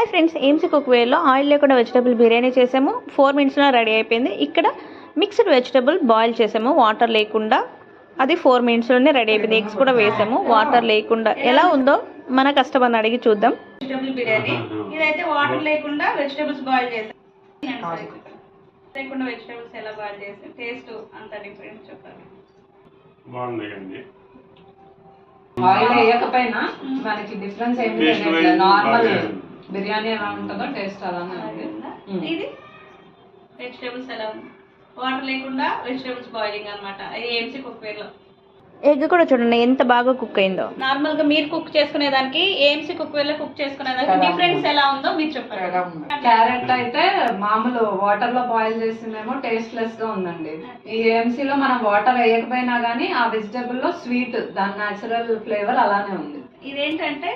Hi friends, ఏమ్సీ కుక్వేర్లో oil లేకుండా vegetable biryani చేసాము. 4 మినిట్స్లో రెడీ అయిపోయింది. ఇక్కడ మిక్స్డ్ వెజిటబుల్ బాయిల్ చేసాము వాటర్ లేకుండా. అది 4 మినిట్స్లోనే రెడీ అయిపోయింది. ఎగ్స్ కూడా వేసాము వాటర్ లేకుండా. ఎలా ఉందో మన కస్టమర్ని అడిగి చూద్దాం. వెజిటబుల్ బిర్యానీ ఇదైతే వాటర్ లేకుండా వెజిటబుల్స్ బాయిల్ చేసాము. లేకుండా వెజిటబుల్స్ ఎలా బాయిల్ చేసాం, టేస్ట్ అంత డిఫరెన్స్ చెప్పాలి. బాగుందండి. ఆయిల్ వేయకపోయినా మనకి డిఫరెన్స్ ఏమి లేదు. నార్మల్ బిర్యానీ ఎలా ఉంటుందో టేస్ట్ అలానే ఉంది. ఇది వెజిటబుల్స్ ఎలా ఉంది, వాటర్ లేకుండా వెజిటబుల్స్ బాయిలింగ్ అనమాట. ఏమ్సీ కుక్వేర్ లో ఎగ్ కూడా చూడండి ఎంత బాగా కుక్ అయిందో. నార్మల్ గా మీరు కుక్ చేసుకునే దానికి ఏమ్సీ కుక్వేర్ లో కుక్ చేసుకునే దానికి డిఫరెన్స్ ఎలా ఉందో మీరు చెప్పండి. క్యారెట్ అయితే మామూలు వాటర్ లో బాయిల్ చేసిందేమో టేస్ట్ లెస్ గా ఉందండి. ఈ ఏఎంసీ లో మనం వాటర్ వేయకపోయినా గానీ ఆ వెజిటబుల్ లో స్వీట్ దాని న్యాచురల్ ఫ్లేవర్ అలానే ఉంది. ఇదేంటంటే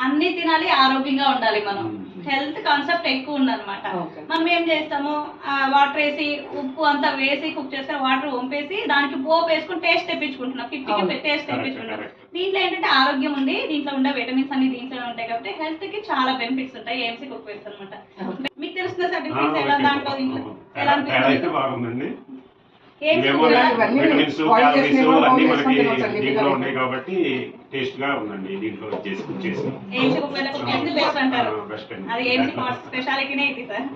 అన్ని తినాలి, ఆరోగ్యంగా ఉండాలి. మనం హెల్త్ కాన్సెప్ట్ ఎక్కువ ఉందన్నమాట. మనం ఏం చేస్తాము, వాటర్ వేసి ఉప్పు అంతా వేసి కుక్ చేస్తే వాటర్ వంపేసి దానికి పోపు వేసుకుని టేస్ట్ తెప్పించుకుంటున్నాం. 50కి టేస్ట్ తెప్పించుకుంటాం. దీంట్లో ఏంటంటే ఆరోగ్యం ఉంది, దీంట్లో ఉండే విటమిన్స్ అన్ని దీంట్లో ఉంటాయి కాబట్టి హెల్త్ కి చాలా బెనిఫిట్స్ ఉంటాయి ఏమ్సీ కుక్ వేర్స్ అనమాట. మీకు తెలుస్తున్న సర్టిఫికేట్స్ ఎలా దాంట్లో దీంట్లో ఎలా అనిపిస్తుంది? విటమిన్స్ క్యాలరీస్ అన్ని మనకి దీంట్లో ఉన్నాయి కాబట్టి టేస్ట్ గా ఉందండి. దీంట్లో చేసి ఏమ్సీ కుక్ వేర్ బెస్ట్ అంటారు. అది ఏమ్సీ స్పెషాలిటీనే ఇది సార్.